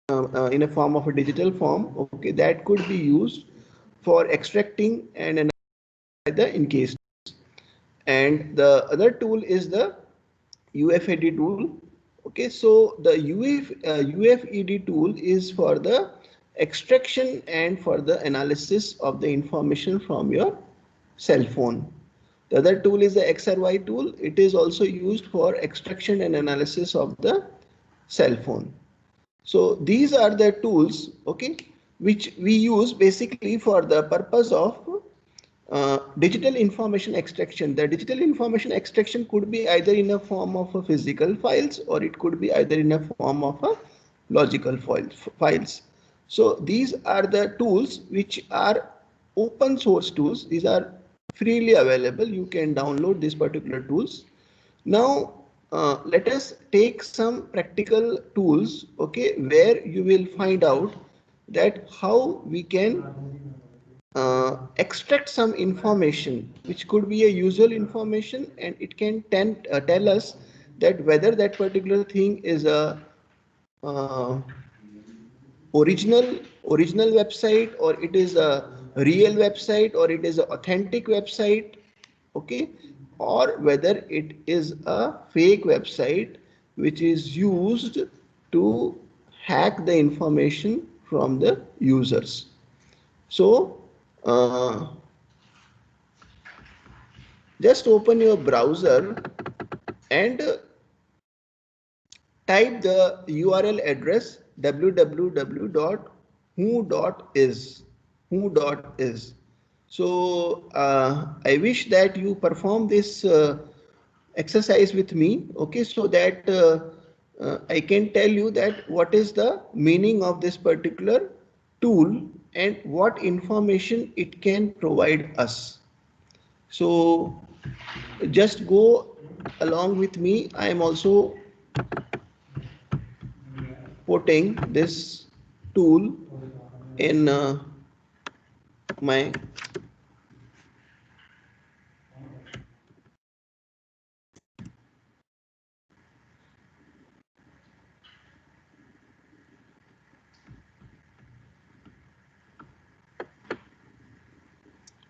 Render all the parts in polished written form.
in a form of a digital form, okay, that could be used for extracting and analyzing the encased. And the other tool is the UFED tool. Okay, so the UFED tool is for the extraction and for the analysis of the information from your cell phone. The other tool is the XRY tool. It is also used for extraction and analysis of the cell phone. So these are the tools, okay, which we use basically for the purpose of digital information extraction. The digital information extraction could be either in a form of a physical files, or it could be either in a form of a logical files. So these are the tools which are open source tools. These are freely available. You can download these particular tools. Now let us take some practical tools, okay, where you will find out that how we can extract some information which could be a usual information, and it can tell us that whether that particular thing is a uh, original website, or it is a real website, or it is an authentic website, okay, or whether it is a fake website which is used to hack the information from the users. So just open your browser and type the URL address www.who.is. Who.is. So I wish that you perform this exercise with me, okay, so that I can tell you that what is the meaning of this particular tool and what information it can provide us. So just go along with me. I am also putting this tool in my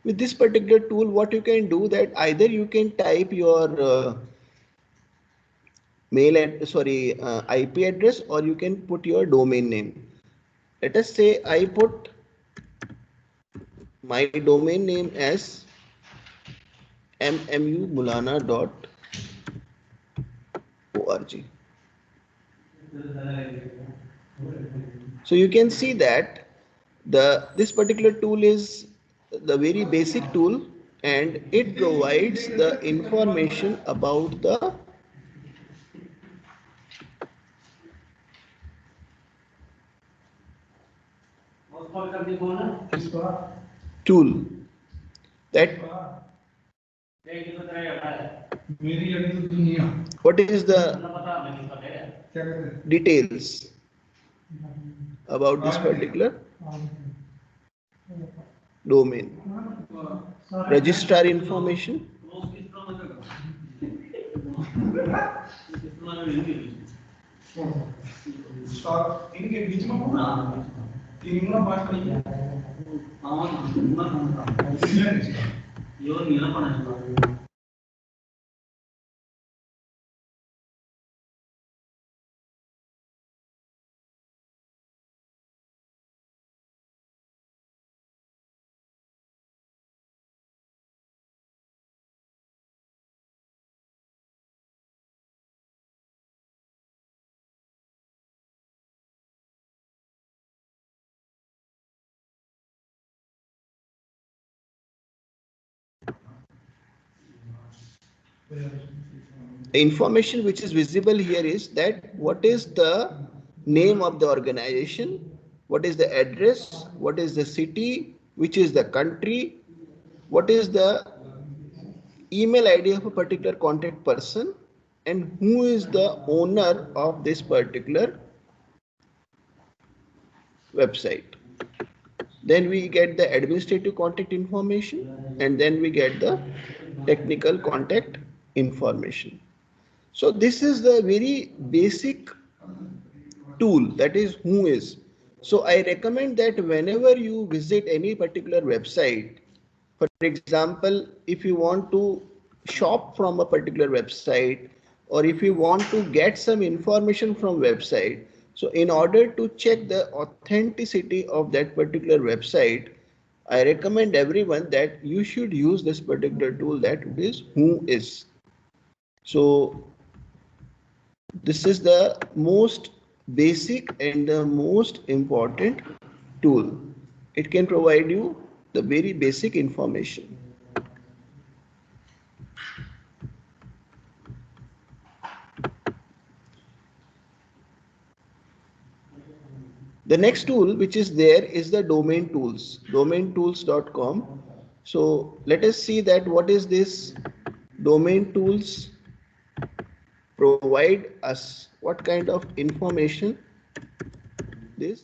with this particular tool. What you can do, that either you can type your IP address, or you can put your domain name. Let us say I put my domain name as mmumulana.org. So you can see that this particular tool is the very basic tool, and it provides the information about the tool that what is the details about this particular domain, registrar information. The information which is visible here is that what is the name of the organization, what is the address, what is the city, which is the country, what is the email ID of a particular contact person, and who is the owner of this particular website. Then we get the administrative contact information, and then we get the technical contact information. So this is the very basic tool, that is Whois. So I recommend that whenever you visit any particular website, for example, if you want to shop from a particular website, or if you want to get some information from website, so in order to check the authenticity of that particular website, I recommend everyone that you should use this particular tool, that is Whois. So this is the most basic and the most important tool. It can provide you the very basic information. The next tool which is there is the domain tools, domaintools.com. So let us see that what is this domain tools provide us, what kind of information this.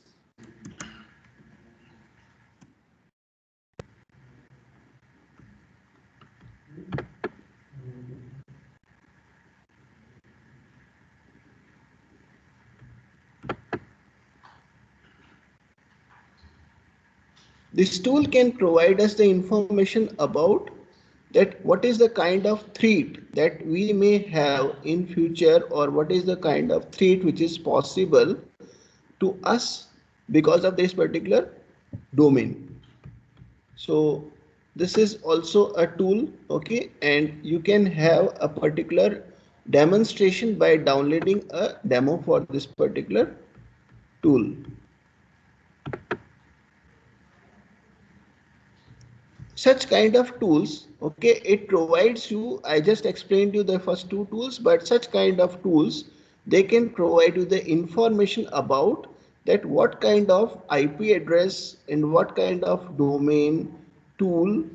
This tool can provide us the information about that what is the kind of threat that we may have in future, or what is the kind of threat which is possible to us because of this particular domain. So this is also a tool, okay, and you can have a particular demonstration by downloading a demo for this particular tool. Such kind of tools, okay, it provides you, I just explained you the first two tools, but such kind of tools, they can provide you the information about that what kind of IP address and what kind of domain tool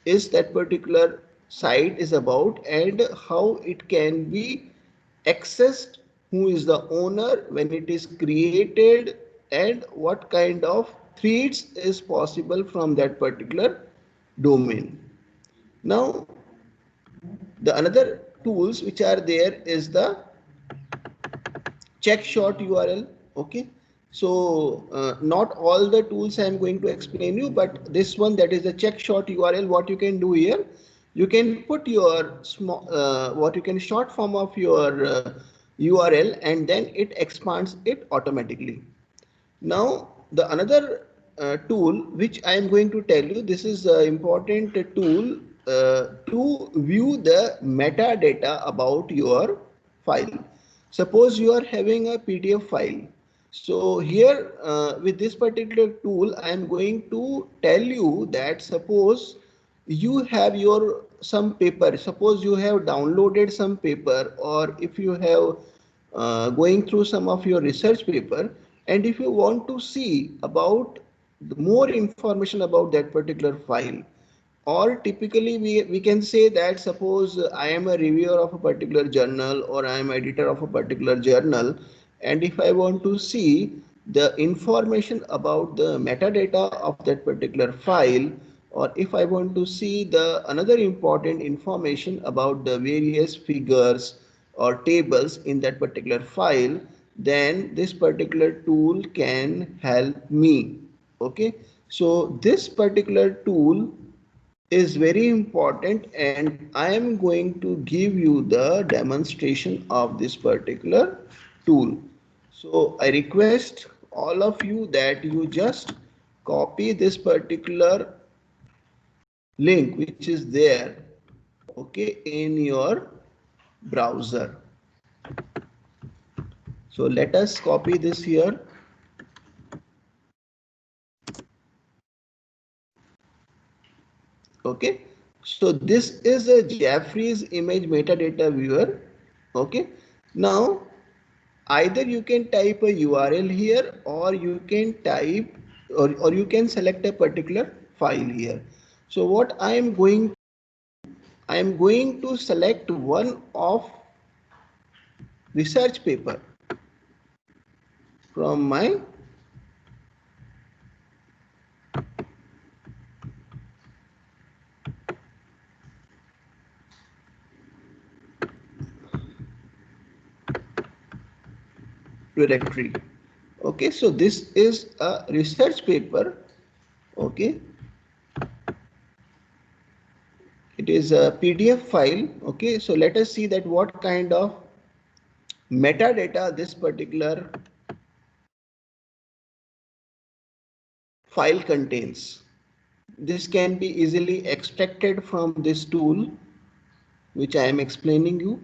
is that particular site is about, and how it can be accessed, who is the owner when it is created, and what kind of threats is possible from that particular domain. Now, the another tools which are there is the check short URL. Okay, so not all the tools I am going to explain you, but this one, that is the check short URL. What you can do here, you can put your small what you can short form of your URL, and then it expands it automatically. Now, the another tool which I am going to tell you, this is an important tool to view the metadata about your file. Suppose you are having a PDF file. So here with this particular tool, I am going to tell you that suppose you have your some paper, suppose you have downloaded some paper, or if you have going through some of your research paper, and if you want to see about the more information about that particular file, or typically we can say that suppose I am a reviewer of a particular journal, or I am editor of a particular journal, and if I want to see the information about the metadata of that particular file, or if I want to see the another important information about the various figures or tables in that particular file, then this particular tool can help me. Okay, so this particular tool is very important, and I am going to give you the demonstration of this particular tool. So I request all of you that you just copy this particular link which is there, okay, in your browser. So let us copy this here. Okay, so this is a Jeffries image metadata viewer. Okay, now either you can type a URL here, or you can type, or you can select a particular file here. So what I am going to select one of research paper from my directory. Okay, so this is a research paper. Okay, it is a PDF file. Okay, so let us see that what kind of metadata this particular file contains. This can be easily extracted from this tool which I am explaining you.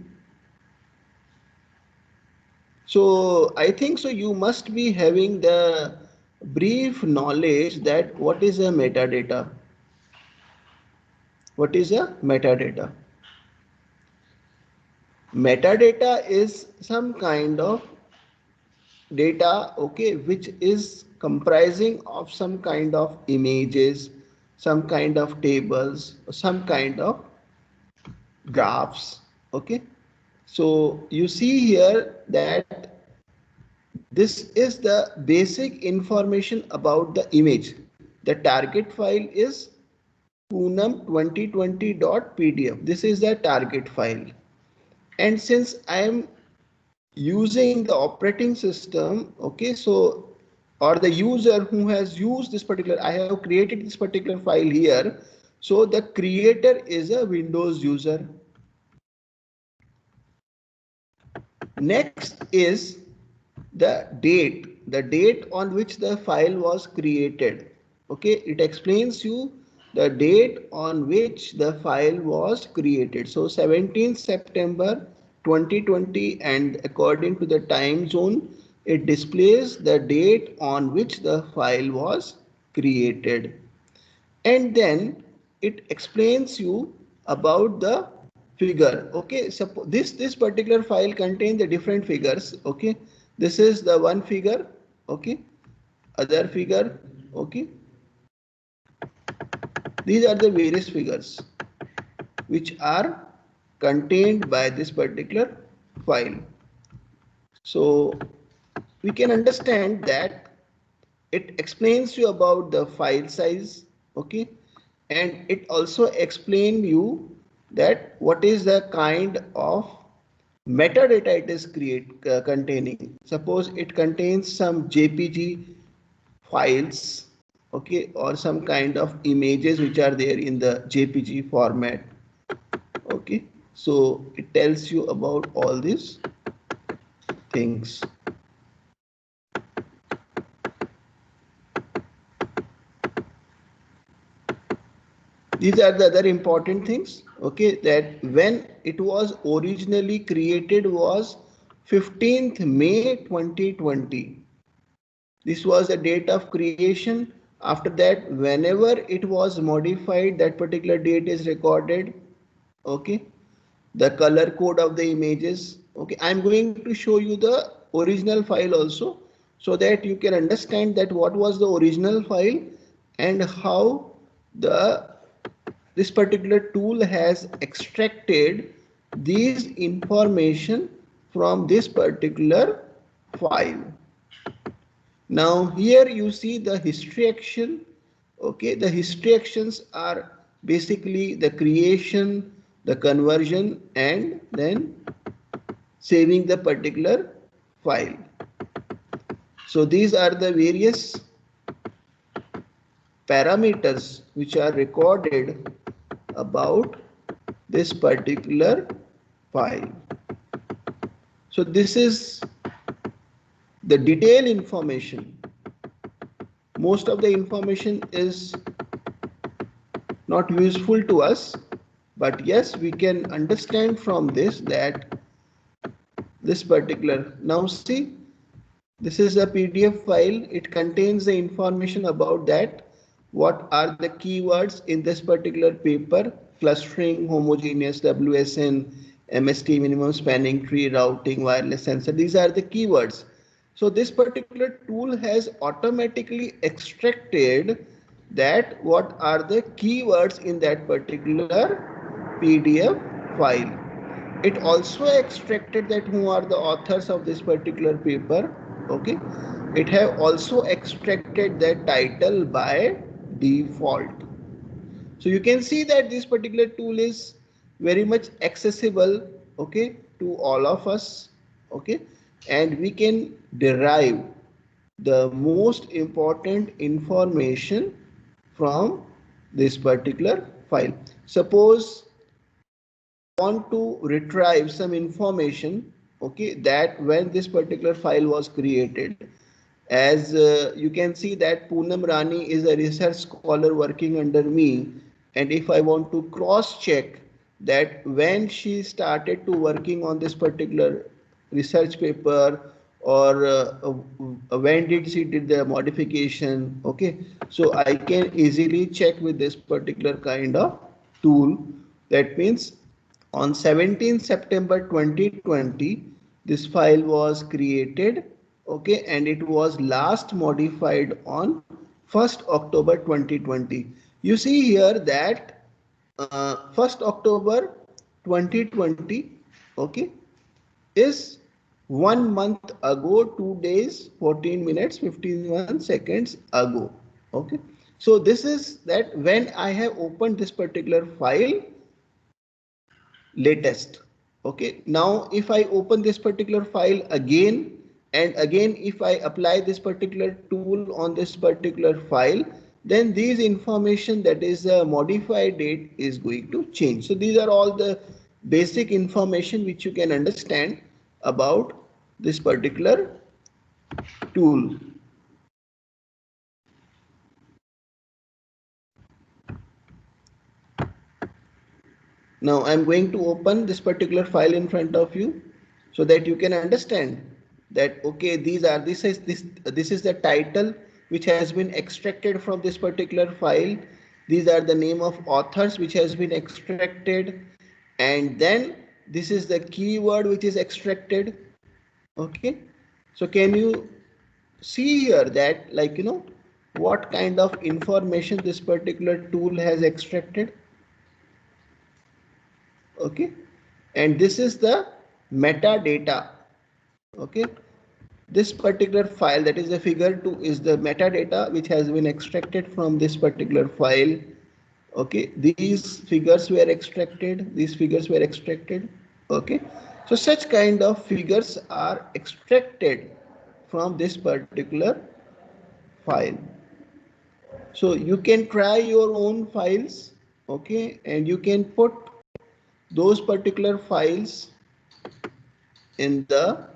So I think so you must be having the brief knowledge that what is a metadata. What is a metadata? Metadata is some kind of data, okay, which is comprising of some kind of images, some kind of tables, some kind of graphs, okay. So you see here that this is the basic information about the image. The target file is Poonam 2020.pdf. This is the target file. And since I am using the operating system, okay, so or the user who has used this particular, I have created this particular file here. So the creator is a Windows user. Next is the date on which the file was created. Okay, it explains you the date on which the file was created. So 17th September 2020, and according to the time zone, it displays the date on which the file was created. And then it explains you about the figure. Okay, so this particular file contains the different figures. Okay, this is the one figure. Okay, other figure. Okay, these are the various figures which are contained by this particular file. So we can understand that it explains you about the file size, okay, and it also explain you that what is the kind of metadata it is containing. Suppose it contains some JPG files, okay, or some kind of images which are there in the JPG format, okay. So it tells you about all these things. These are the other important things, okay, that when it was originally created was 15th May 2020. This was the date of creation. After that, whenever it was modified, that particular date is recorded, okay. The color code of the images, okay. I'm going to show you the original file also, so that you can understand that what was the original file and how the this particular tool has extracted these information from this particular file. Now here you see the history action. Okay, the history actions are basically the creation, the conversion, and then saving the particular file. So these are the various parameters which are recorded about this particular file. So this is the detailed information. Most of the information is not useful to us, but yes, we can understand from this that this particular, now see, this is a PDF file. It contains the information about that. What are the keywords in this particular paper? Clustering, homogeneous, WSN, MST, minimum spanning tree, routing, wireless sensor. These are the keywords. So this particular tool has automatically extracted that what are the keywords in that particular PDF file. It also extracted that who are the authors of this particular paper, okay. It have also extracted that title by default. So you can see that this particular tool is very much accessible, okay, to all of us, okay, and we can derive the most important information from this particular file. Suppose I want to retrieve some information, okay, that when this particular file was created, as you can see that Poonam Rani is a research scholar working under me, and if I want to cross check that when she started to working on this particular research paper, or when did she did the modification, okay, so I can easily check with this particular kind of tool. That means on 17 September 2020, this file was created, okay, and it was last modified on 1st October 2020. You see here that 1st October 2020, okay, is 1 month ago, 2 days, 14 minutes, 51 seconds ago. Okay. So this is that when I have opened this particular file latest. Okay. Now if I open this particular file again, and again if I apply this particular tool on this particular file, then these information, that is the modified date, is going to change. So these are all the basic information which you can understand about this particular tool. Now I'm going to open this particular file in front of you so that you can understand that okay, this is the title which has been extracted from this particular file. These are the name of authors which has been extracted, and then this is the keyword which is extracted. Okay, so can you see here that, like, what kind of information this particular tool has extracted? Okay, and this is the metadata. Okay, this particular file, that is the figure 2, is the metadata which has been extracted from this particular file. Okay, these figures were extracted. Okay, so such kind of figures are extracted from this particular file. So you can try your own files, okay, and you can put those particular files in the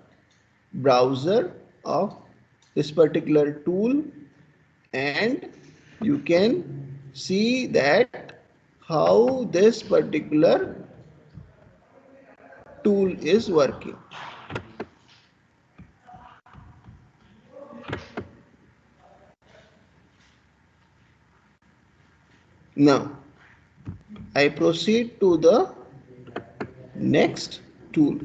browser of this particular tool, and you can see that how this particular tool is working. Now I proceed to the next tool.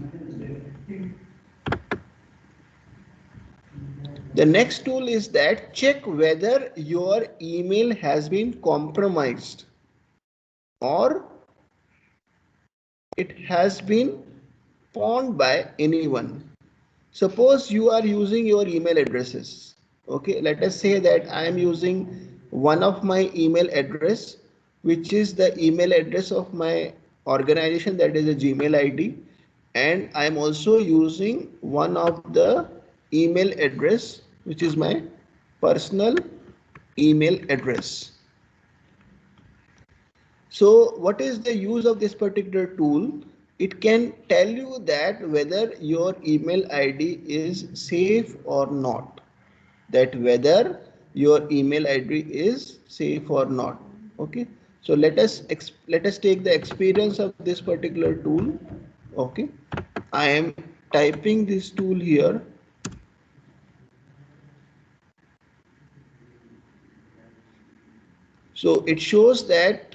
The next tool is that check whether your email has been compromised or it has been pawned by anyone. Suppose you are using your email addresses. Okay, let us say that I am using one of my email address, which is the email address of my organization, that is a Gmail ID, and I am also using one of the email address which is my personal email address. So what is the use of this particular tool? It can tell you that whether your email ID is safe or not. That whether your email ID is safe or not. Okay. So let us take the experience of this particular tool. Okay. I am typing this tool here. So it shows that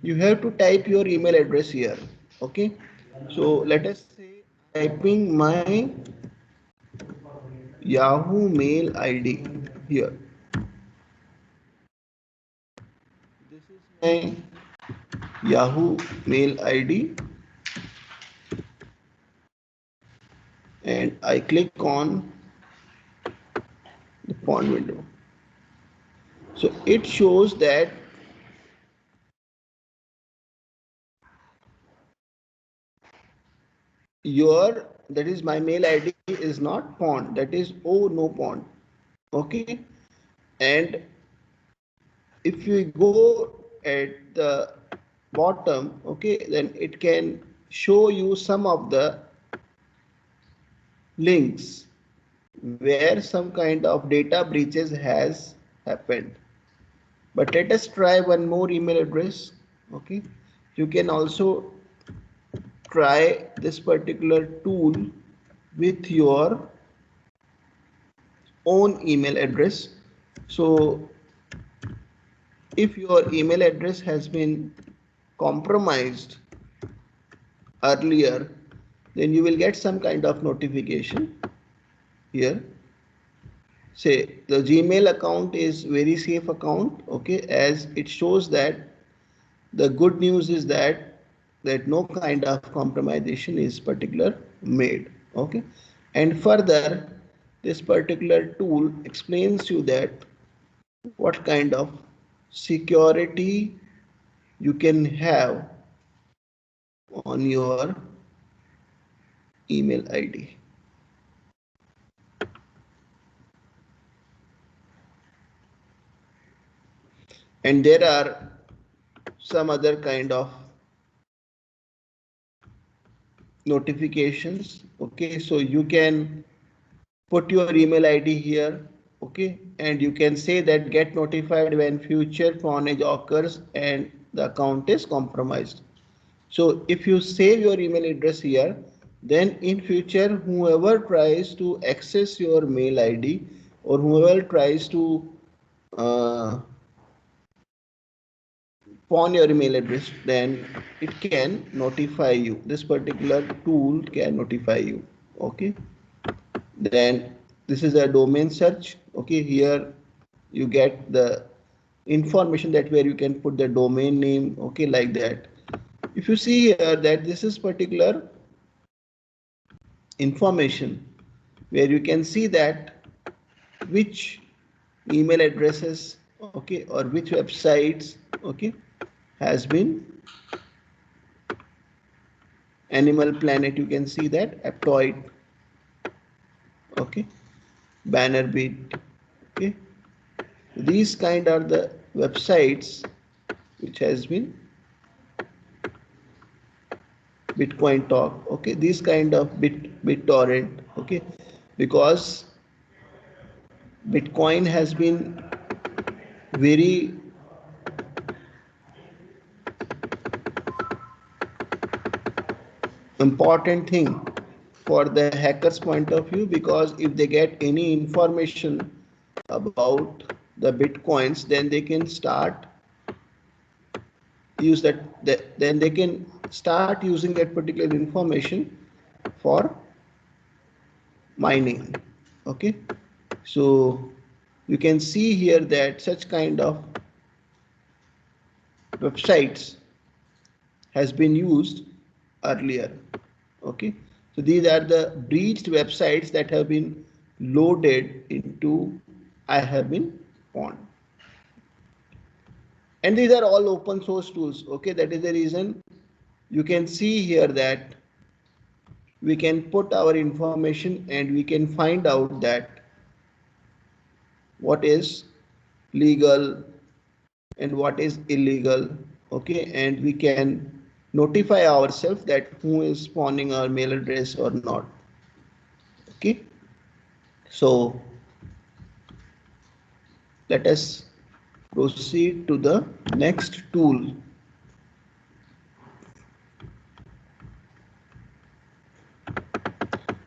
you have to type your email address here. Okay, so let us say typing my Yahoo mail ID here. This is my Yahoo mail ID, and I click on the font window. So it shows that your that is my mail ID is not pawned, that is oh no pawned. Okay, and if we go at the bottom, okay, then it can show you some of the links where some kind of data breaches has happened. But let us try one more email address. Okay, you can also try this particular tool with your own email address. So if your email address has been compromised earlier, then you will get some kind of notification here. Say the Gmail account is very safe account, okay, as it shows that the good news is that no kind of compromisation is particular made. Okay, and further this particular tool explains you that what kind of security you can have on your email ID. And there are some other kind of notifications. Okay, so you can put your email ID here. Okay, and you can say that get notified when future pawnage occurs and the account is compromised. So if you save your email address here, then in future whoever tries to access your mail ID or whoever tries to uh, pawn your email address, then it can notify you. This particular tool can notify you. Okay, then this is a domain search. Okay, here you get the information that where you can put the domain name. Okay, like that. If you see here that this is particular information where you can see that which email addresses, okay, or which websites, okay, has been Animal Planet, you can see that Aptoid, okay, Bannerbit, okay, these kind are the websites which has been Bitcoin Talk, okay, these kind of BitTorrent, okay, because Bitcoin has been very important thing for the hackers point of view, because if they get any information about the bitcoins, then they can start use then they can start using that particular information for mining. Okay, so you can see here that such kind of websites has been used earlier. Okay, so these are the breached websites that have been loaded into I have been pawned, and these are all open source tools. Okay, that is the reason you can see here that we can put our information and we can find out that what is legal and what is illegal. Okay, and we can notify ourselves that who is spawning our mail address or not. Okay, so let us proceed to the next tool.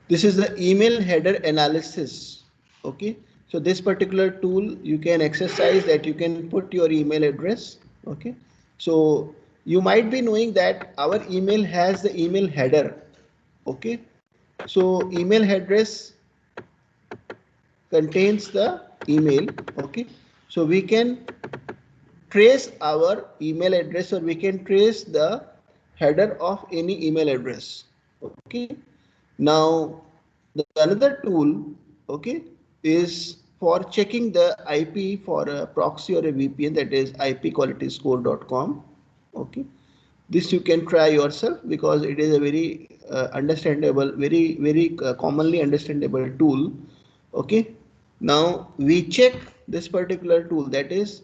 This is the email header analysis. Okay, so this particular tool you can exercise that you can put your email address. Okay, so you might be knowing that our email has the email header. Okay, so email address contains the email. Okay, so we can trace our email address or we can trace the header of any email address. Okay, now the another tool, okay, is for checking the IP for a proxy or a VPN, that is ipqualityscore.com. Okay, This you can try yourself because it is a very understandable, very commonly understandable tool. Okay. Now we check this particular tool, that is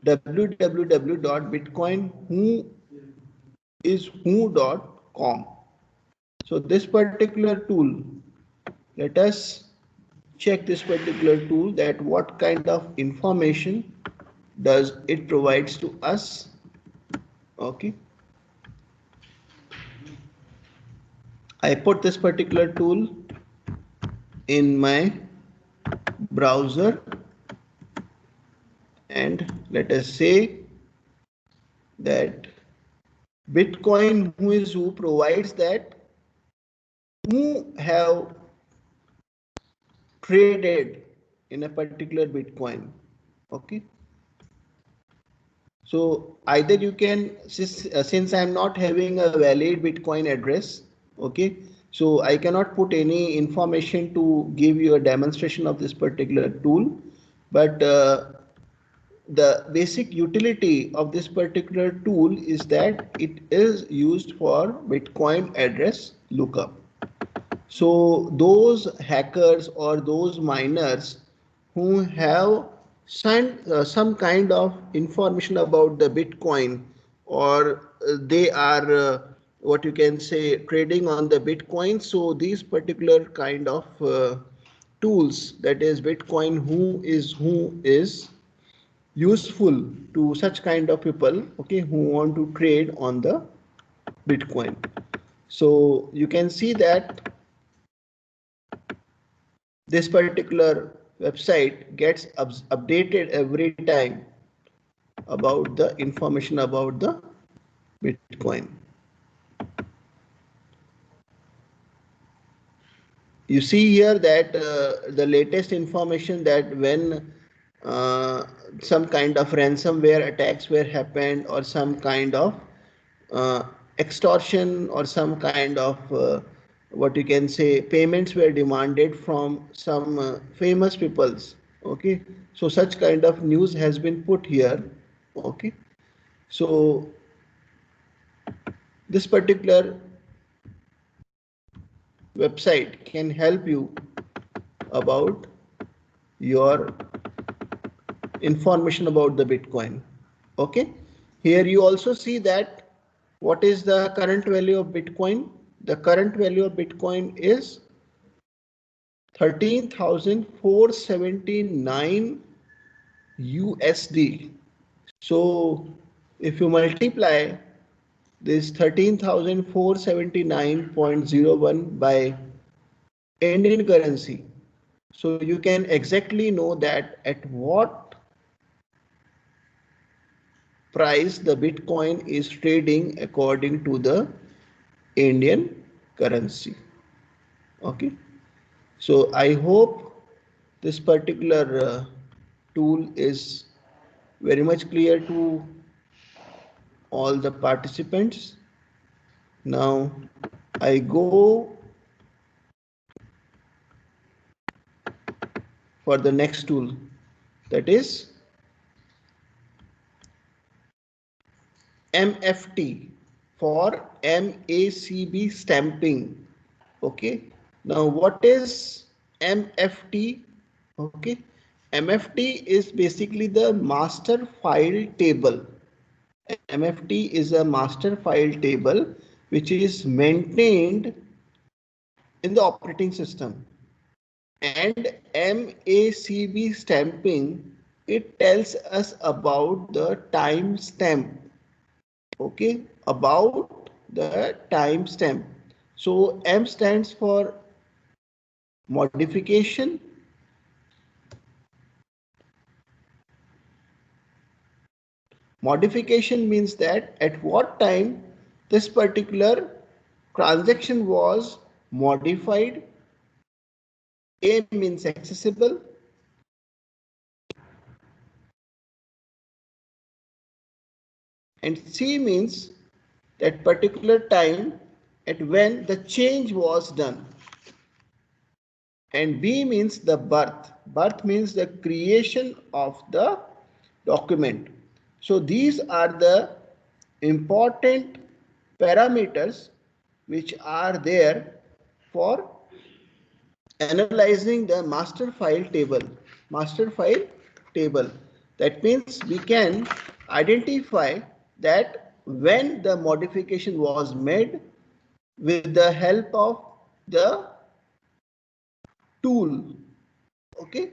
www.bitcoinwhoiswho.com. So this particular tool, let us check this particular tool, that what kind of information does it provides to us. Okay, I put this particular tool in my browser, and let us say that Bitcoin Who is Who provides that who have traded in a particular Bitcoin. Okay, so either you can, since I am not having a valid Bitcoin address, okay, so I cannot put any information to give you a demonstration of this particular tool, but the basic utility of this particular tool is that it is used for Bitcoin address lookup. So those hackers or those miners who have some kind of information about the Bitcoin, or they are what you can say trading on the Bitcoin. So these particular kind of tools, that is Bitcoin Who is useful to such kind of people, okay, who want to trade on the Bitcoin. So you can see that this particular website gets updated every time about the information about the Bitcoin. You see here that the latest information, that when some kind of ransomware attacks were happened, or some kind of uh, extortion, or some kind of what you can say payments were demanded from some famous peoples. Okay, so such kind of news has been put here. Okay, so this particular website can help you about your information about the Bitcoin. Okay, here you also see that what is the current value of Bitcoin. The current value of Bitcoin is 13,479 USD. So if you multiply this 13,479.01 by Indian currency, so you can exactly know that at what price the Bitcoin is trading according to the Indian currency. Okay, so I hope this particular tool is very much clear to all the participants. Now I go for the next tool, that is MFT, for MACB stamping. Okay, now what is MFT? Okay, MFT is basically the master file table. MFT is a master file table which is maintained in the operating system. And MACB stamping, it tells us about the timestamp. Okay, about the timestamp. So M stands for modification. Modification means that at what time this particular transaction was modified. A means accessible, and C means that particular time at when the change was done. And B means the birth. Birth means the creation of the document. So these are the important parameters which are there for analyzing the master file table. Master file table. That means we can identify that when the modification was made with the help of the tool, okay,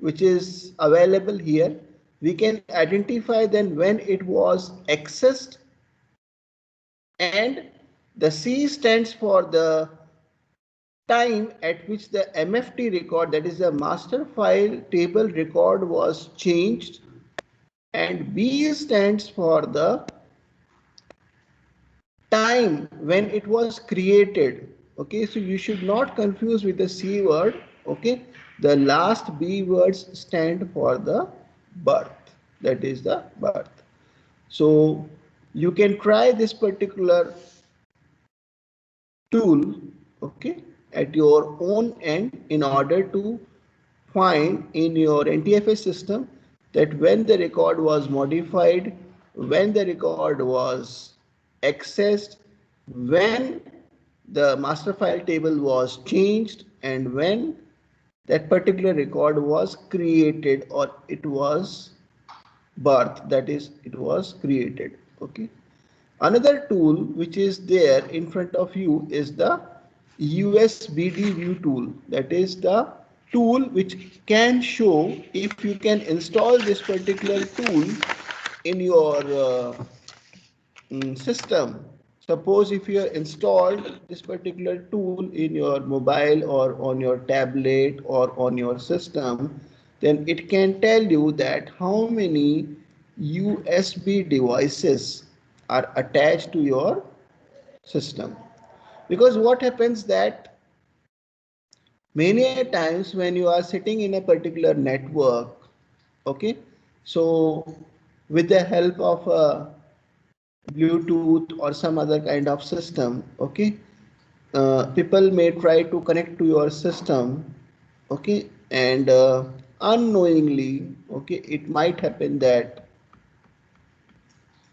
which is available here. We can identify then when it was accessed, and the C stands for the time at which the MFT record, that is the master file table record, was changed, and B stands for the time when it was created. Okay, so you should not confuse with the C word. Okay, the last B words stand for the birth, that is the birth. So you can try this particular tool, okay, at your own end in order to find in your NTFS system that when the record was modified, when the record was accessed, when the master file table was changed, and when that particular record was created or it was birth, that is it was created. Okay. Another tool which is there in front of you is the USBD view tool. That is the tool which can show if you can install this particular tool in your system. Suppose if you have installed this particular tool in your mobile or on your tablet or on your system, then it can tell you that how many USB devices are attached to your system. Because what happens that many times when you are sitting in a particular network, okay, so with the help of a Bluetooth or some other kind of system, okay, people may try to connect to your system, okay, and unknowingly, okay, it might happen that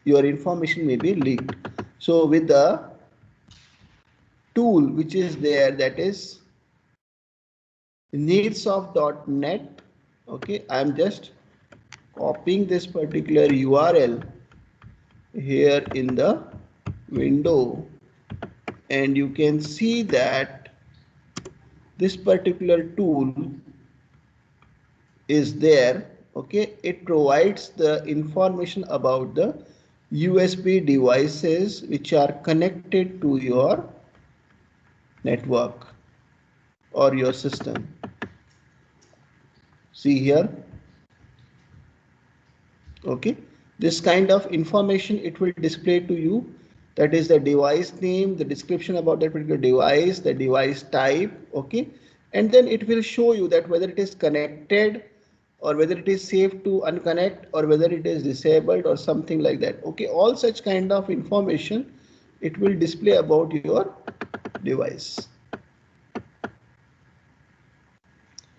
your information may be leaked. So with the tool which is there, that is needsoft.net, okay, I am just copying this particular URL here in the window, and you can see that this particular tool is there. Okay, it provides the information about the USB devices which are connected to your network or your system. See here, okay, this kind of information it will display to you, that is the device name, the description about that particular device, the device type, okay, and then it will show you that whether it is connected or whether it is safe to unconnect or whether it is disabled or something like that. Okay, all such kind of information it will display about your device.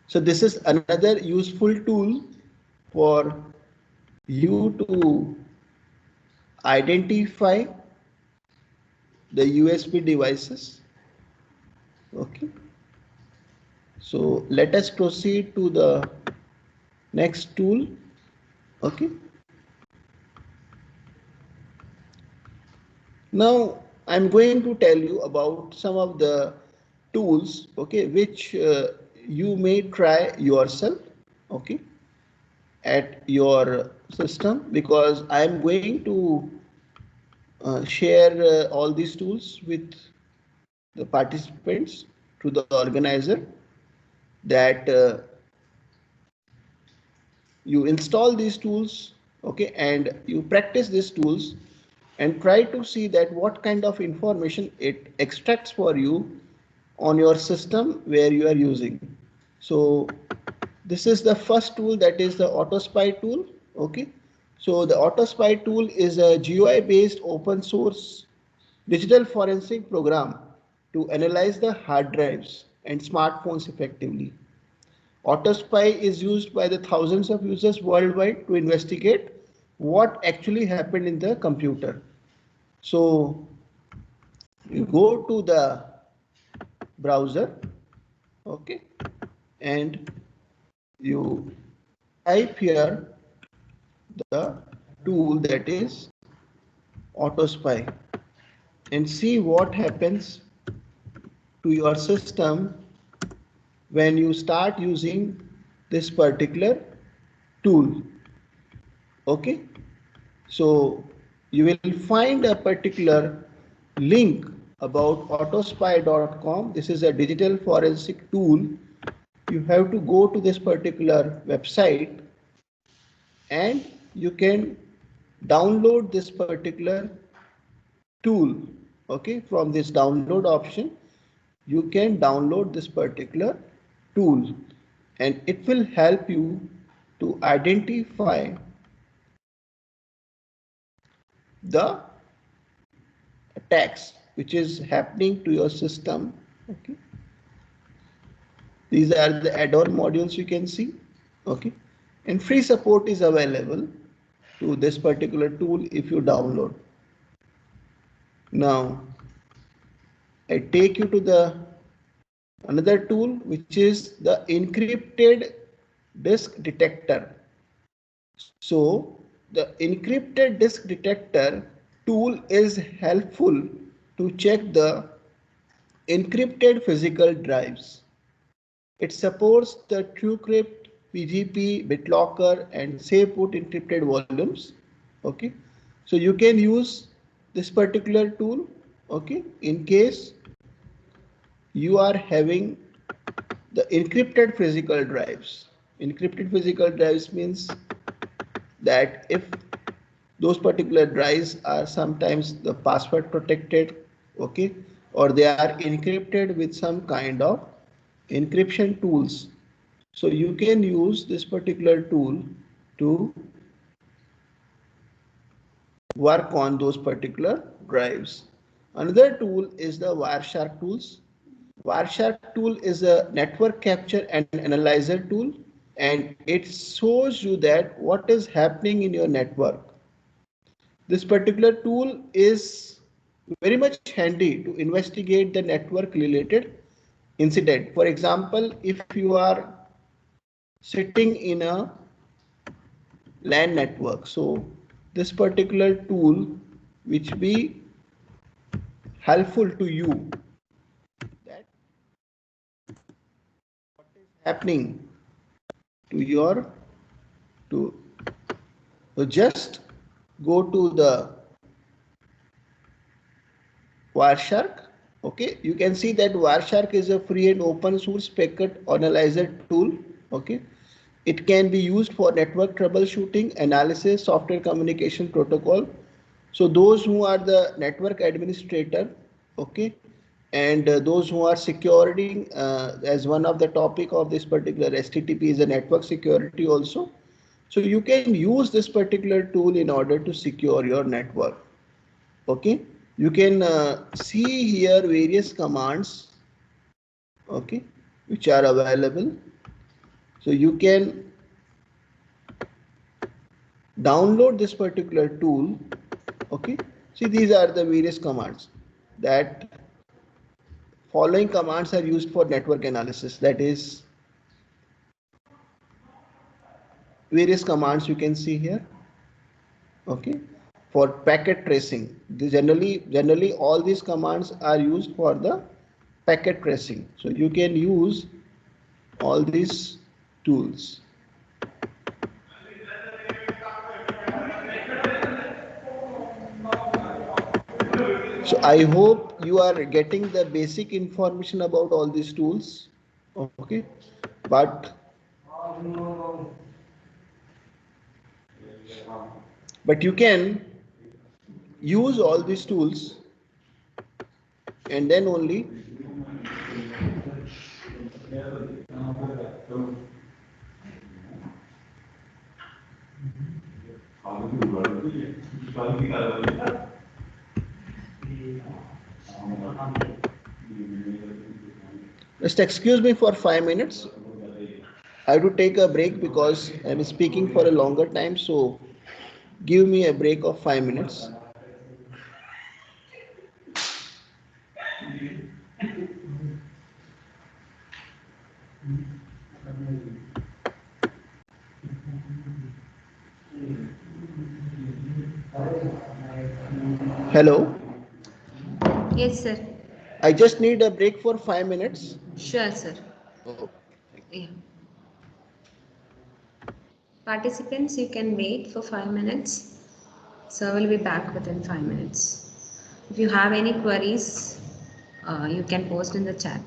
So this is another useful tool for you to identify the USB devices. Okay, so let us proceed to the next tool. Okay, now I'm going to tell you about some of the tools, okay, which you may try yourself, okay, at your system, because I'm going to share all these tools with the participants, to the organizer, that you install these tools, okay, and you practice these tools and try to see that what kind of information it extracts for you on your system where you are using. So this is the first tool, that is the AutoSpy tool. Okay, so the AutoSpy tool is a GUI based open source digital forensic program to analyze the hard drives and smartphones effectively. AutoSpy is used by the thousands of users worldwide to investigate what actually happened in the computer. So you go to the browser, okay, and you type here the tool that is AutoSpy and see what happens to your system when you start using this particular tool. Okay, so you will find a particular link about autospy.com. This is a digital forensic tool. You have to go to this particular website and you can download this particular tool. Okay, from this download option you can download this particular tool and it will help you to identify the attacks which is happening to your system. Okay, these are the add-on modules you can see. Okay, and free support is available to this particular tool if you download. Now I take you to the another tool which is the encrypted disk detector. So the encrypted disk detector tool is helpful to check the encrypted physical drives. It supports the TrueCrypt, PGP, BitLocker, and SafeBoot encrypted volumes. Okay, so you can use this particular tool. Okay, in case you are having the encrypted physical drives. Encrypted physical drives means that if those particular drives are sometimes the password protected, okay, or they are encrypted with some kind of encryption tools. So you can use this particular tool to work on those particular drives. Another tool is the Wireshark tools. Wireshark tool is a network capture and analyzer tool, and it shows you that what is happening in your network. This particular tool is very much handy to investigate the network related incident. For example, if you are sitting in a LAN network, so this particular tool which be helpful to you that happening to your to so just go to the Wireshark. Okay, you can see that Wireshark is a free and open source packet analyzer tool. Okay, it can be used for network troubleshooting, analysis, software communication protocol. So those who are the network administrator, okay, and those who are securing as one of the topic of this particular STTP is a network security also. So you can use this particular tool in order to secure your network. Okay, you can see here various commands, okay, which are available. So you can download this particular tool. Okay, see these are the various commands. That following commands are used for network analysis, that is various commands you can see here. Okay, for packet tracing, generally all these commands are used for the packet tracing. So you can use all these tools. So I hope you are getting the basic information about all these tools. Okay, but you can use all these tools and then only just excuse me for 5 minutes. I have to take a break because I'm speaking for a longer time. So give me a break of 5 minutes. Hello. Yes, sir. I just need a break for 5 minutes. Sure, sir. Oh. Yeah. Participants, you can wait for 5 minutes. Sir will be back within 5 minutes. If you have any queries, you can post in the chat.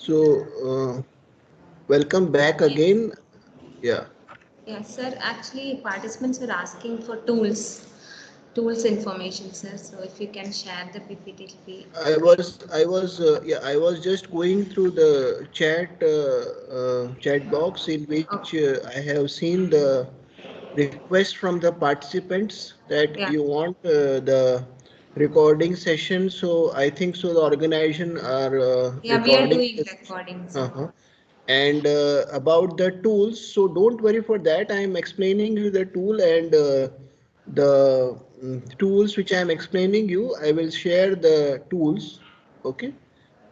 So, welcome back Yes. again. Yeah, Yes, sir. Actually, participants are asking for tools information, sir. So if you can share the PPT, it'll be great. yeah, I was just going through the chat box in Oh, which I have seen the request from the participants that yeah. you want the recording session. So I think so. The organization are Yeah, we are recording doing the session. recording, sir. Uh-huh. And about the tools, so don't worry for that. I am explaining you the tool and the tools which I am explaining you. I will share the tools, okay,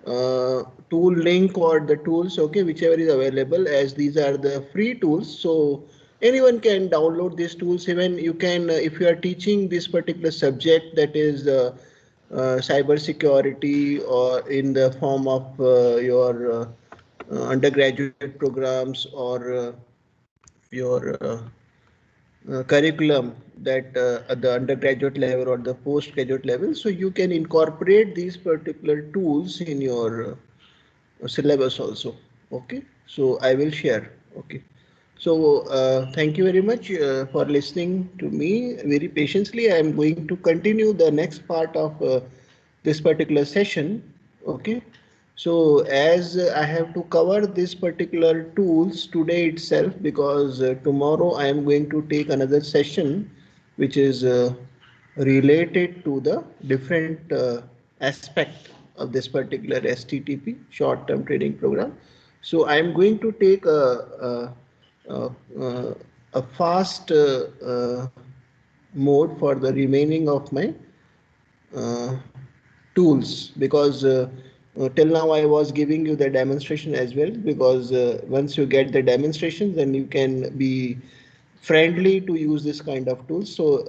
tool link or the tools, okay, whichever is available, as these are the free tools. So anyone can download these tools. Even you can, if you are teaching this particular subject, that is cyber security, or in the form of your undergraduate programs, or your curriculum, that at the undergraduate level or the postgraduate level, so you can incorporate these particular tools in your syllabus also. Okay, so I will share. Okay, so thank you very much for listening to me very patiently. I am going to continue the next part of this particular session. Okay, so as I have to cover this particular tools today itself, because tomorrow I am going to take another session which is related to the different aspect of this particular STTP, short term trading program. So I am going to take a, a fast mode for the remaining of my uh, tools, because till now I was giving you the demonstration as well, because once you get the demonstration, then you can be friendly to use this kind of tools. So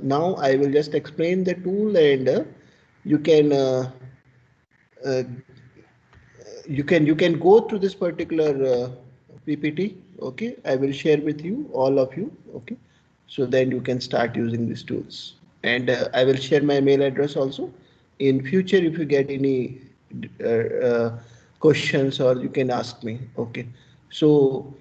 now I will just explain the tool, and you can uh, you can go through this particular PPT. Okay, I will share with you, all of you. Okay, so then you can start using these tools, and I will share my mail address also. In future, if you get any uh, uh, questions, or you can ask me. Okay, so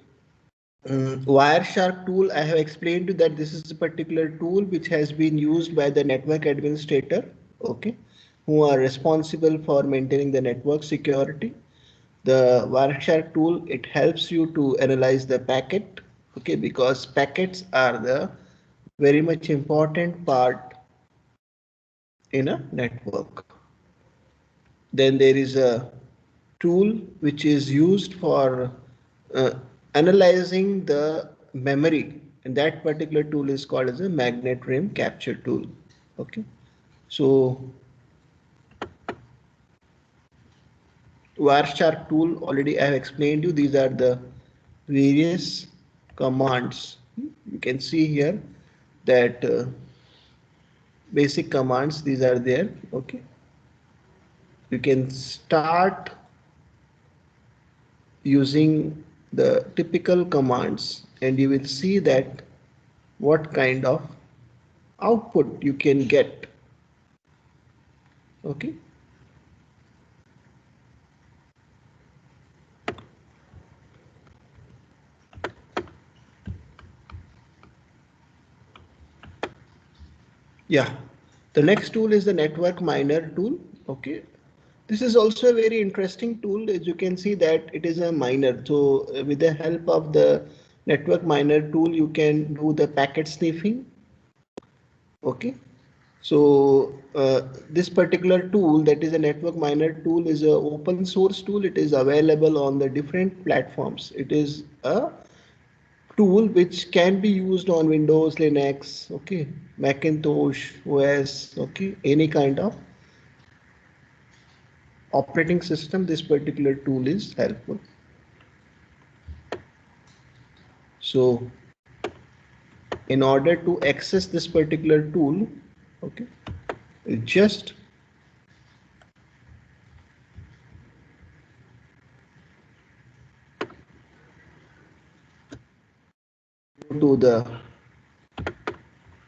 Wireshark tool, I have explained to you that this is a particular tool which has been used by the network administrator, okay, who are responsible for maintaining the network security. The Wireshark tool, it helps you to analyze the packet, okay, because packets are the very much important part in a network. Then there is a tool which is used for uh, analyzing the memory, and that particular tool is called as a magnet rim capture tool. Okay, so Wireshark tool, already I have explained you, these are the various commands. You can see here that basic commands, these are there. Okay, you can start using the typical commands, and you will see that what kind of output you can get. Okay, yeah, the next tool is the network miner tool. Okay, this is also a very interesting tool. As you can see that it is a miner, so with the help of the network miner tool, you can do the packet sniffing. Okay, so this particular tool, that is a network miner tool, is a open source tool. It is available on the different platforms. It is a tool which can be used on Windows, Linux, okay, Macintosh, OS, okay, any kind of operating system. This particular tool is helpful. So in order to access this particular tool, okay, just go to the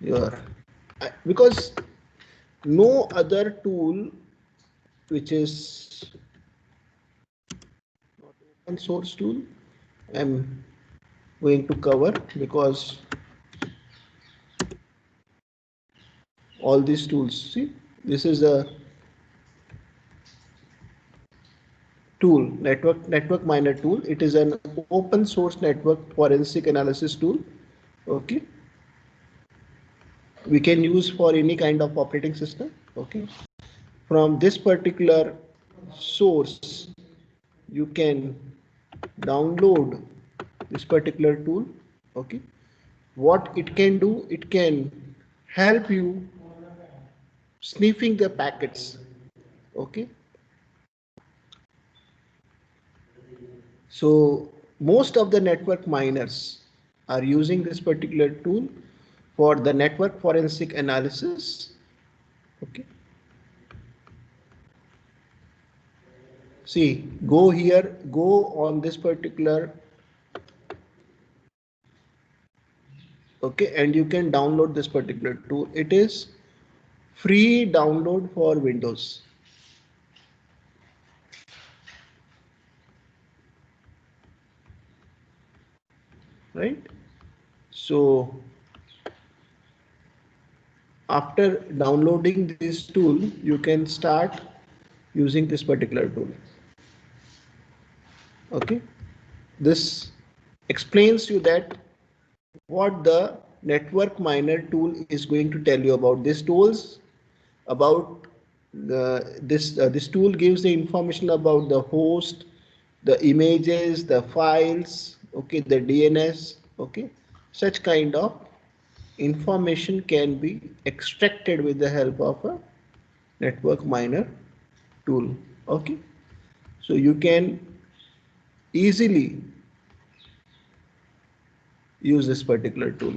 your because no other tool which is open source tool I'm going to cover, because all these tools, see, this is a tool, network miner tool. It is an open source network forensic analysis tool. Okay, we can use for any kind of operating system. Okay, from this particular source you can download this particular tool. Okay, what it can do, it can help you sniffing the packets. Okay, so most of the network miners are using this particular tool for the network forensic analysis. Okay, see, go here, go on this particular, okay, and you can download this particular tool. It is free download for Windows. Right? So after downloading this tool, you can start using this particular tool. Okay, this explains you that what the network miner tool is going to tell you about these tools, about this tool gives the information about the host, the images, the files, okay, the DNS. Okay, such kind of information can be extracted with the help of a network miner tool. Okay, so you can easily use this particular tool.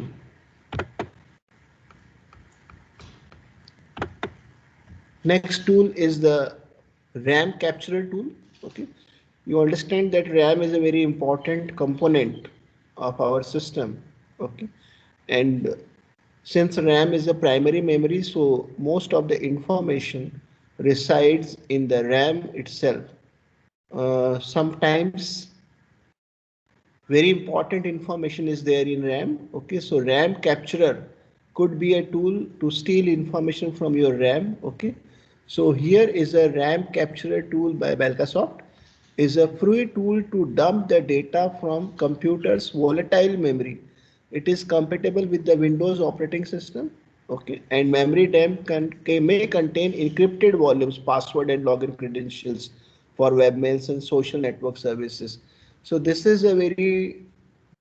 Next tool is the RAM capturer tool. Okay, you understand that RAM is a very important component of our system. Okay, and since RAM is a primary memory, so most of the information resides in the RAM itself. Sometimes very important information is there in RAM. Okay, so RAM capturer could be a tool to steal information from your RAM. Okay, so here is a RAM capturer tool by Belkasoft. Is a free tool to dump the data from computer's volatile memory. It is compatible with the Windows operating system. Okay, and memory dump may contain encrypted volumes, password and login credentials for webmails and social network services. So this is a very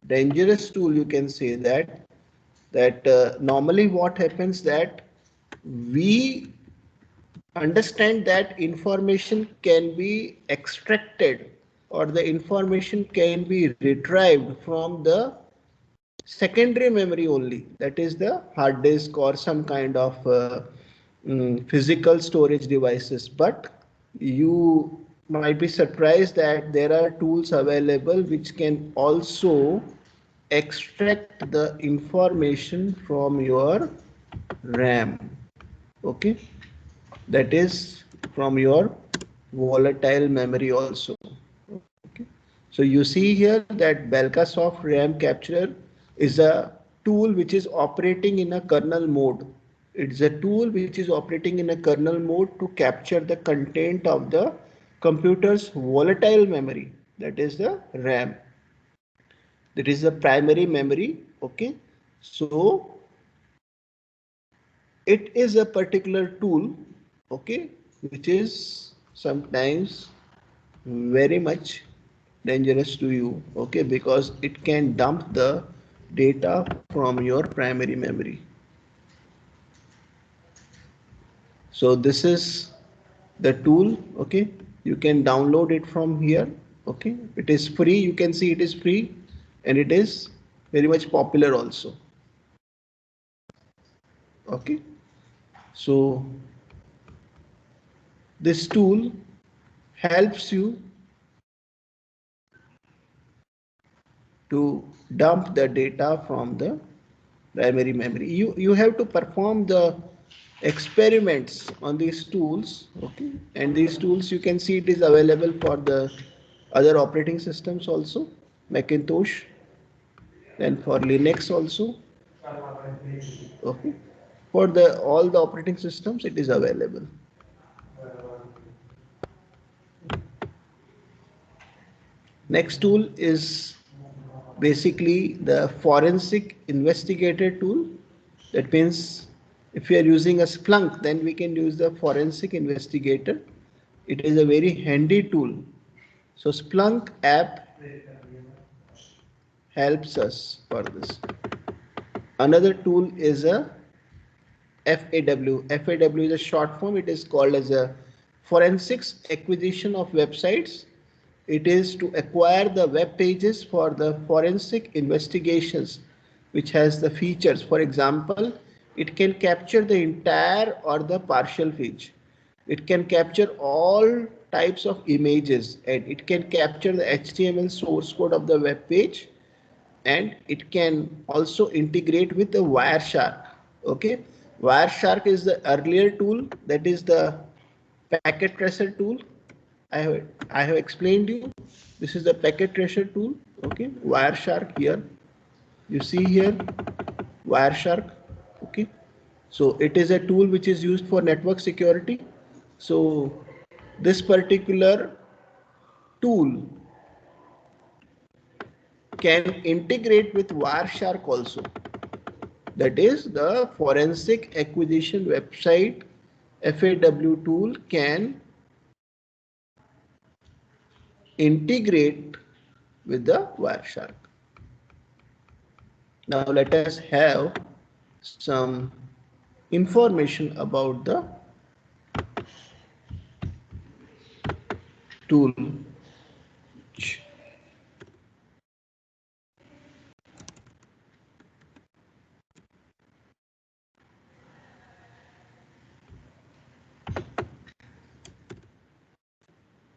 dangerous tool, you can say that normally what happens that we understand that information can be extracted or the information can be retrieved from the secondary memory only, that is the hard disk or some kind of physical storage devices. But you might be surprised that there are tools available which can also extract the information from your RAM. Okay, that is from your volatile memory also. Okay, so you see here that Belkasoft RAM capturer is a tool which is operating in a kernel mode. It's a tool which is operating in a kernel mode to capture the content of the computer's volatile memory, that is the RAM. That is the primary memory. Okay, so it is a particular tool, okay, which is sometimes very much dangerous to you. Okay, because it can dump the data from your primary memory. So this is the tool. Okay, you can download it from here. Okay, it is free, you can see it is free, and it is very much popular also. Okay, so this tool helps you to dump the data from the primary memory. You have to perform the experiments on these tools. Okay, and these tools you can see it is available for the other operating systems also, Macintosh, and for Linux also. Okay, for the all the operating systems it is available. Next tool is basically the forensic investigator tool. That means if we are using a Splunk, then we can use the forensic investigator. It is a very handy tool. So Splunk app helps us for this. Another tool is a FAW. FAW is a short form. It is called as a forensics acquisition of websites. It is to acquire the web pages for the forensic investigations, which has the features. For example, it can capture the entire or the partial page. It can capture all types of images, and it can capture the HTML source code of the web page, and it can also integrate with the Wireshark. Okay, Wireshark is the earlier tool, that is the packet tracer tool. I have explained you. This is the packet tracer tool. Okay, Wireshark here. You see here, Wireshark. Okay, so it is a tool which is used for network security. So this particular tool can integrate with Wireshark also. That is the forensic acquisition website FAW tool can integrate with the Wireshark. Now let us have some information about the tool.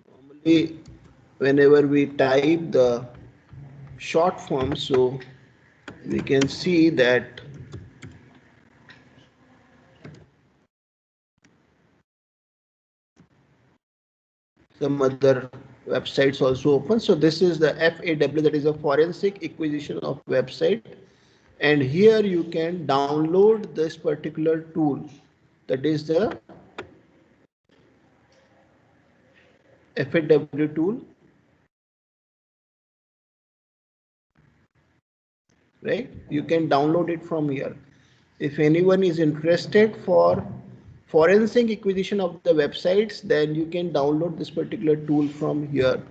Normally, whenever we type the short form, so we can see that some other websites also open. So this is the FAW, that is a forensic acquisition of website. And here you can download this particular tool, that is the FAW tool, right? You can download it from here. If anyone is interested for forensic acquisition of the websites, then you can download this particular tool from here.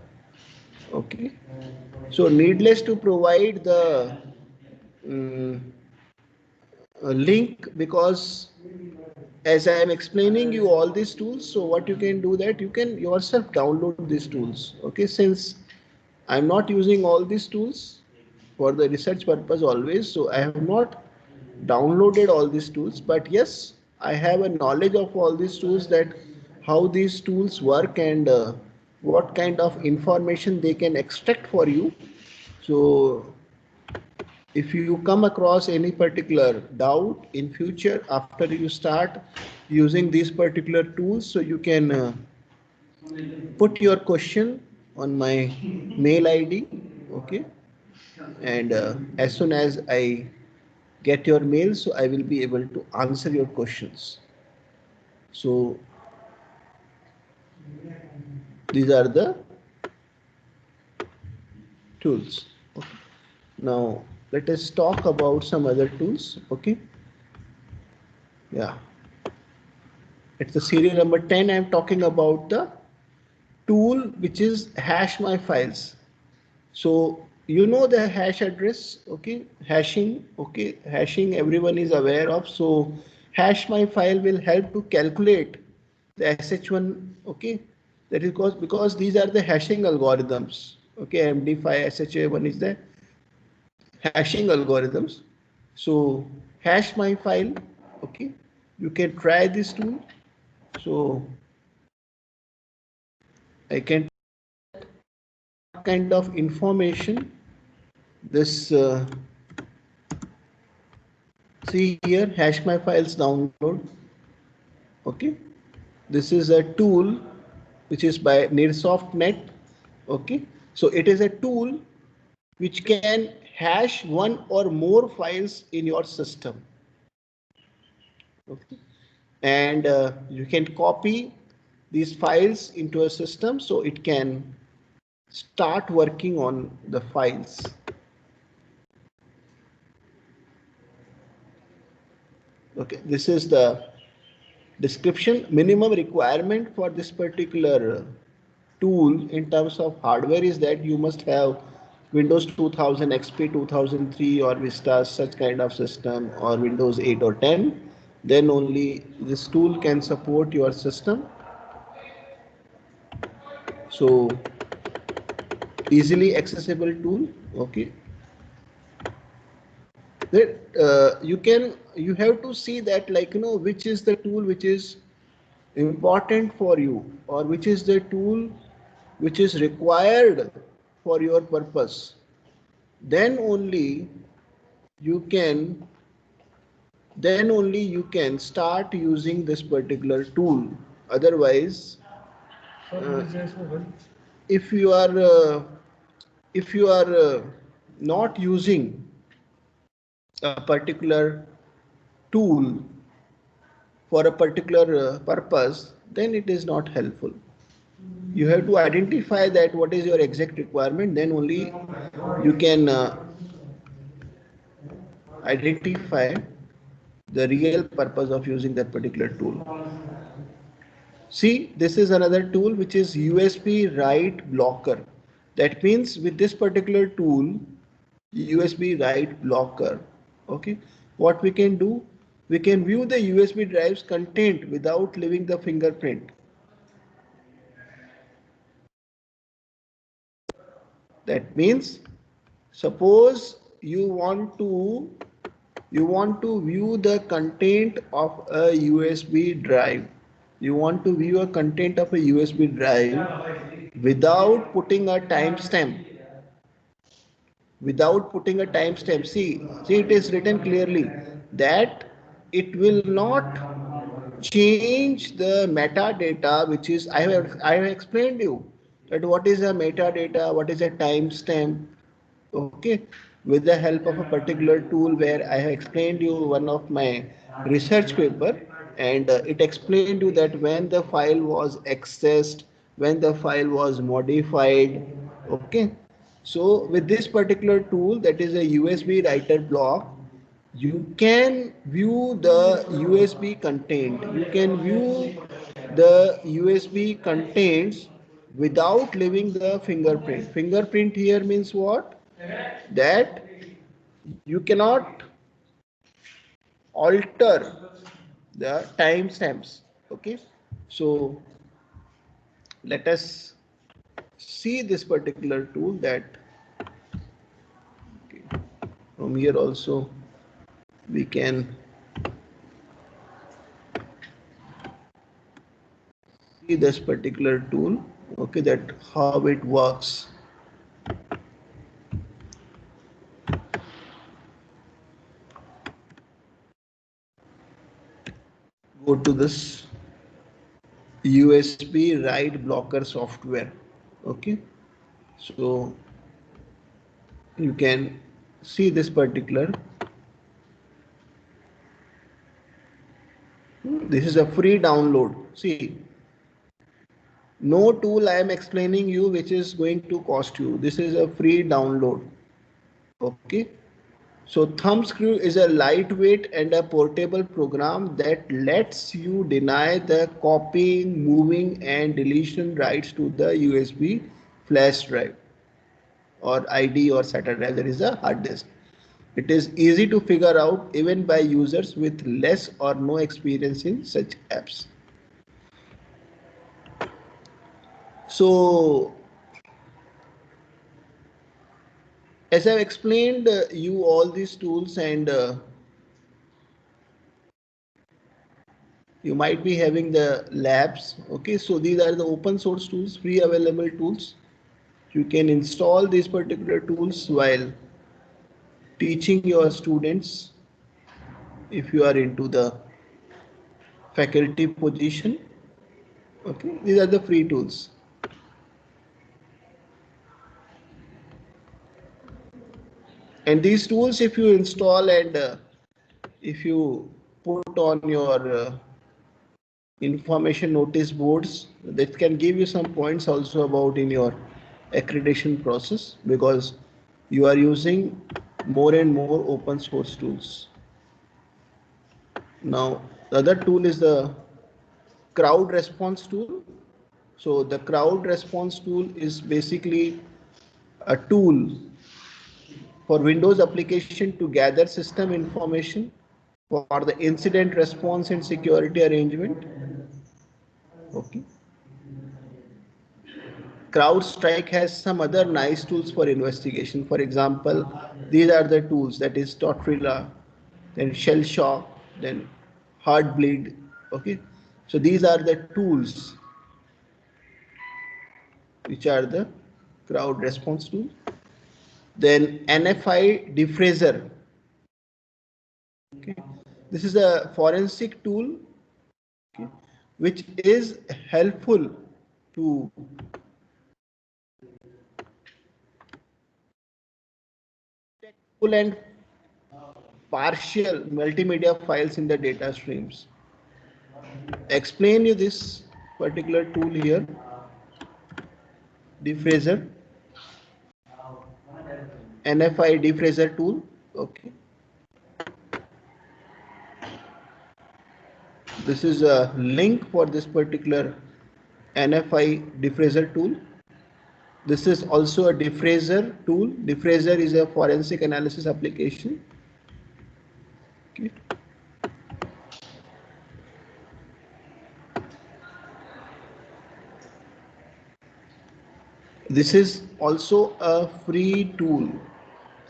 Okay, so needless to provide the link, because as I am explaining you all these tools, so what you can do that you can yourself download these tools. Okay, since I'm not using all these tools for the research purpose always, so I have not downloaded all these tools, but yes, I have a knowledge of all these tools, that how these tools work and what kind of information they can extract for you. So if you come across any particular doubt in future after you start using these particular tools, so you can put your question on my mail ID. Okay, and as soon as I get your mail, so I will be able to answer your questions. So these are the tools. Okay. Now let us talk about some other tools. Okay, yeah, it's the serial number 10. I'm talking about the tool which is hash my files. So you know the hash address. Okay, hashing. Okay, hashing everyone is aware of. So hash my file will help to calculate the sh1. Okay, that is because these are the hashing algorithms. Okay, MD5 SHA1 is the hashing algorithms. So hash my file. Okay, you can try this tool. So I can kind of information this see here, hash my files download. Okay, this is a tool which is by Nearsoftnet. Okay, so it is a tool which can hash one or more files in your system. Okay, and you can copy these files into a system so it can start working on the files. Okay, this is the description. Minimum requirement for this particular tool in terms of hardware is that you must have Windows 2000 XP 2003 or Vista, such kind of system, or Windows 8 or 10. Then only this tool can support your system. So easily accessible tool. Okay, that you have to see that, like, which is the tool which is important for you, or which is the tool which is required for your purpose. Then only you can start using this particular tool. Otherwise, uh, if you are not using a particular tool for a particular purpose, then it is not helpful. You have to identify that what is your exact requirement, then only you can identify the real purpose of using that particular tool. See, this is another tool which is USB write blocker. That means with this particular tool, USB write blocker, okay, what we can do, we can view the USB drive's content without leaving the fingerprint. That means, suppose you want to view the content of a USB drive. You want to view a content of a USB drive without putting a timestamp. Without putting a timestamp. See, it is written clearly that it will not change the metadata, which is I have explained you that what is a metadata, what is a timestamp. Okay, with the help of a particular tool where I have explained you one of my research paper, and it explained you that when the file was accessed, when the file was modified. Okay, so with this particular tool, that is a USB writer block, you can view the USB content. You can view the USB contents without leaving the fingerprint. Fingerprint here means what? That you cannot alter the timestamps. Okay, so let us see this particular tool that, okay, from here also we can see this particular tool, okay, that how it works. Go to this USB write blocker software. Okay, so you can see this particular, this is a free download. See, no tool I am explaining you which is going to cost you. This is a free download. Okay, so Thumbscrew is a lightweight and a portable program that lets you deny the copying, moving and deletion rights to the USB flash drive or ID or SATA drive. There is a hard disk. It is easy to figure out even by users with less or no experience in such apps. So, as I've explained you all these tools, and you might be having the labs. Okay, so these are the open source tools, free available tools. You can install these particular tools while teaching your students if you are into the faculty position. Okay, these are the free tools. And these tools, if you install and if you put on your information notice boards, that can give you some points also about in your accreditation process, because you are using more and more open source tools. Now, the other tool is the crowd response tool. So the crowd response tool is basically a tool for Windows application to gather system information for the incident response and security arrangement. Okay. CrowdStrike has some other nice tools for investigation. For example, these are the tools, that is Tortrilla, then Shell Shock, then Heartbleed. Okay. So these are the tools which are the crowd response tool. Then NFI Defrazer. Okay. This is a forensic tool, okay, which is helpful to full and partial multimedia files in the data streams. Explain you this particular tool here, Defrazer, NFI Defrazer tool. Okay. This is a link for this particular NFI Defrazer tool. This is also a Defrazer tool. Defrazer is a forensic analysis application. Okay. This is also a free tool.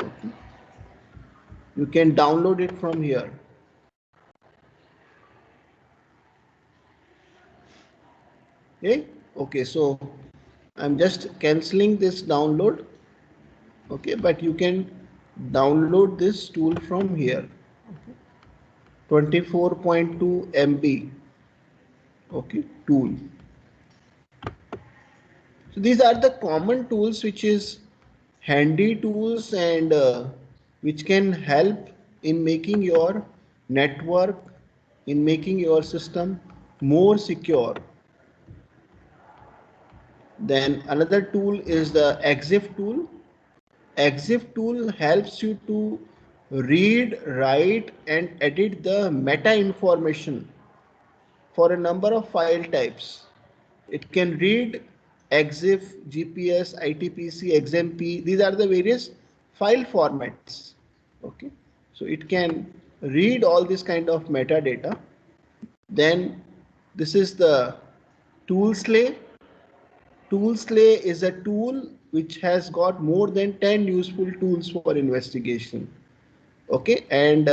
Okay. You can download it from here. Okay. Okay. So I'm just canceling this download. Okay. But you can download this tool from here. 24.2 MB. Okay. Tool. So these are the common tools which is handy tools and which can help in making your network, in making your system more secure. Then another tool is the EXIF tool. EXIF tool helps you to read, write and edit the meta information for a number of file types. It can read EXIF, GPS, ITPC, XMP. These are the various file formats. Okay. So it can read all this kind of metadata. Then this is the ToolSlay. ToolSlay is a tool which has got more than 10 useful tools for investigation. Okay, and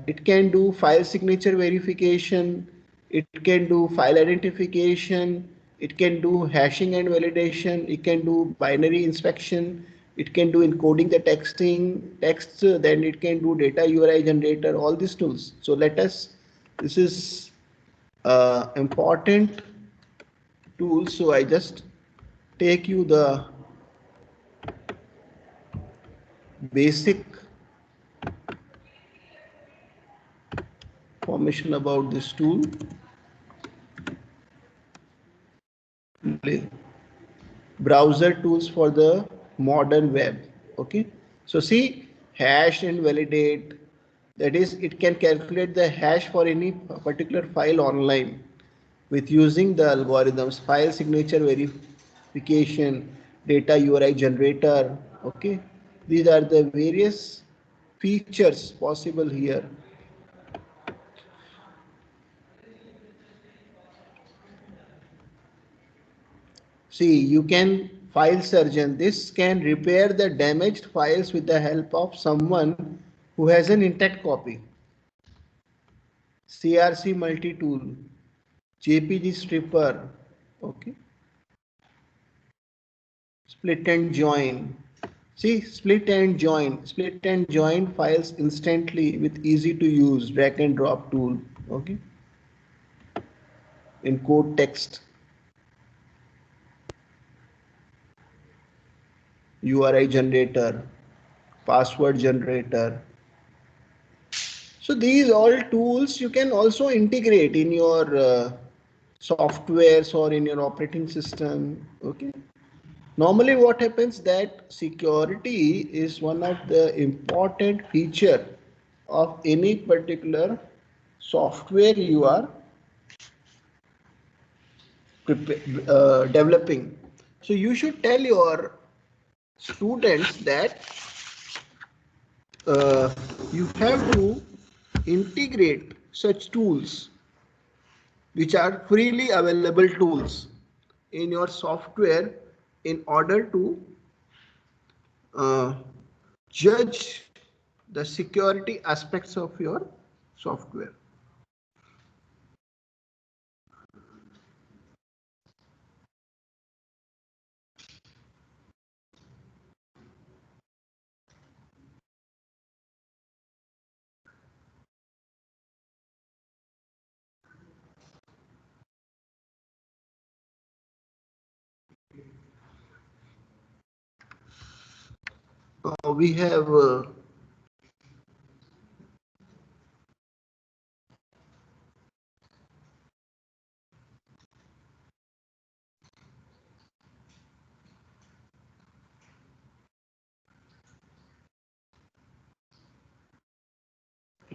it can do file signature verification, it can do file identification, it can do hashing and validation, it can do binary inspection, it can do encoding the text, then it can do data URI generator, all these tools. So let us, this is important tool. So I just take you the basic information about this tool. Browser tools for the modern web. Okay, so see, hash and validate, that is, it can calculate the hash for any particular file online with using the algorithms, file signature verification, data URI generator. Okay, these are the various features possible here. See, you can file surgeon. This can repair the damaged files with the help of someone who has an intact copy. CRC multi-tool, JPG stripper, okay. Split and join. See, split and join files instantly with easy to use drag and drop tool, okay. Encode text, URI generator, password generator. So these all tools you can also integrate in your softwares or in your operating system. Okay. Normally what happens that security is one of the important feature of any particular software you are developing. So you should tell your students that uh, you have to integrate such tools which are freely available tools in your software in order to uh, judge the security aspects of your software. We have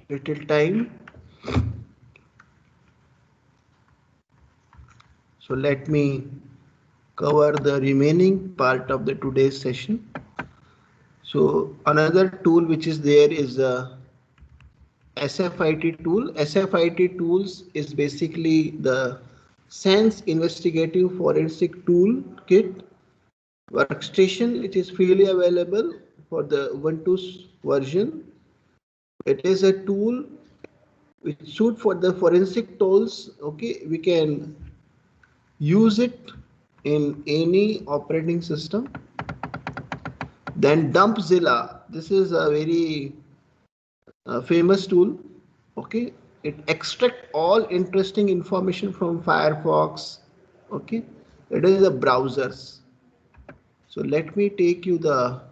little time, so let me cover the remaining part of the today's session. So another tool which is there is a SFIT tool. SFIT tools is basically the Sense Investigative Forensic Tool Kit workstation. It is freely available for the Ubuntu version. It is a tool which suit for the forensic tools. Okay, we can use it in any operating system. Then Dumpzilla. This is a very famous tool. Okay, it extract all interesting information from Firefox. Okay, it is the browsers. So let me take you the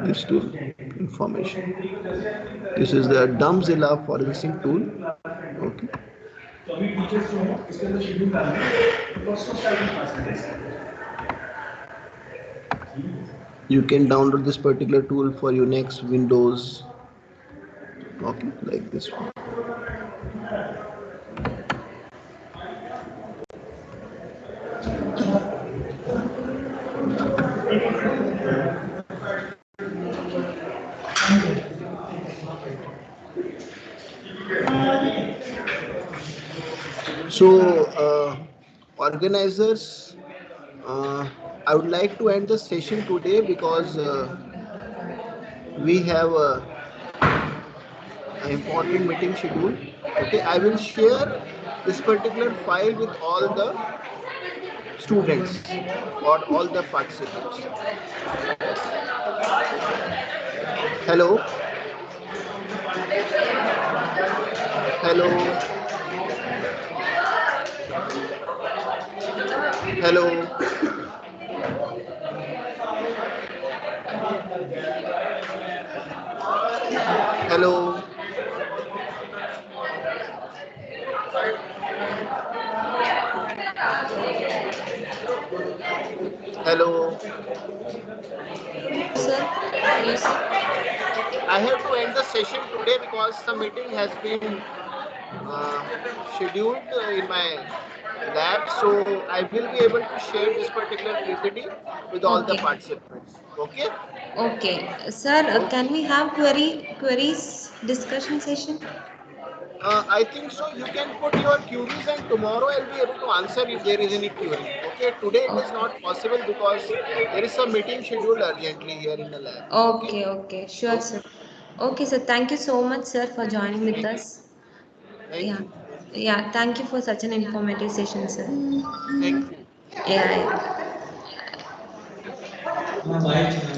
this tool information. This is the Dumpzilla forensic tool. Okay. तो अभी teachers जो हैं इसके अंदर schedule डालना है तो first of starting percentage you can download this particular tool for your next Windows. Okay, like this one. So organizers, I would like to end the session today because we have an important meeting schedule. Okay, I will share this particular file with all the students or all the participants. Hello. Hello. Hello. Hello. Hello. Sir, yes. I have to end the session today because the meeting has been scheduled in my lab, so I will be able to share this particular PPT with all the Okay. participants. Okay? Okay. Sir, can we have queries discussion session? I think so. You can put your queries, and tomorrow I'll be able to answer if there is any query. Okay? Today it is not possible because there is some meeting scheduled urgently here in the lab. Okay, okay. Sure, Okay. sir. Okay, sir. Thank you so much, sir, for joining with Thank you. us. Thank Yeah. you. Yeah. Thank you for such an informative session, sir. Thank you. Yeah. Yeah.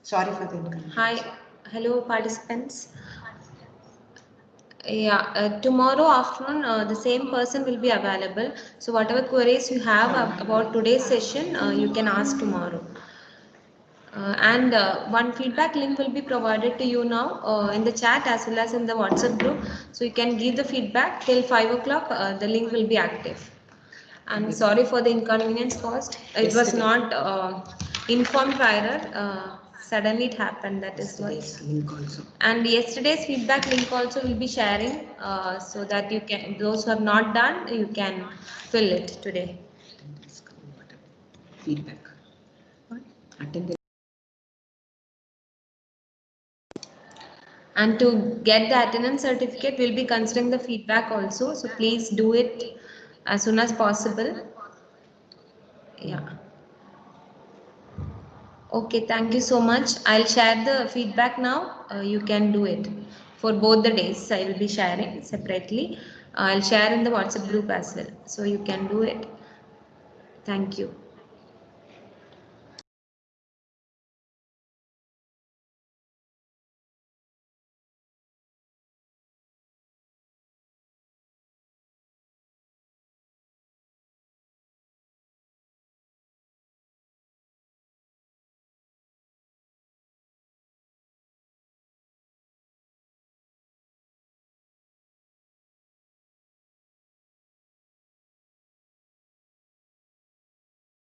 Sorry for the inconvenience. Hi, hello participants. Yeah, tomorrow afternoon, the same person will be available. So whatever queries you have about today's session, you can ask tomorrow. And one feedback link will be provided to you now in the chat as well as in the WhatsApp group. So you can give the feedback till 5 o'clock. The link will be active. And sorry for the inconvenience caused. It was not informed prior. Suddenly it happened. That is why. Link also. And yesterday's feedback link also will be sharing so that you can. Those who have not done, you can fill it today. Feedback. Attend. And to get the attendance certificate, we'll be considering the feedback also. So please do it as soon as possible. Yeah. Okay, thank you so much. I'll share the feedback now. You can do it for both the days. I will be sharing separately. I'll share in the WhatsApp group as well. So you can do it. Thank you.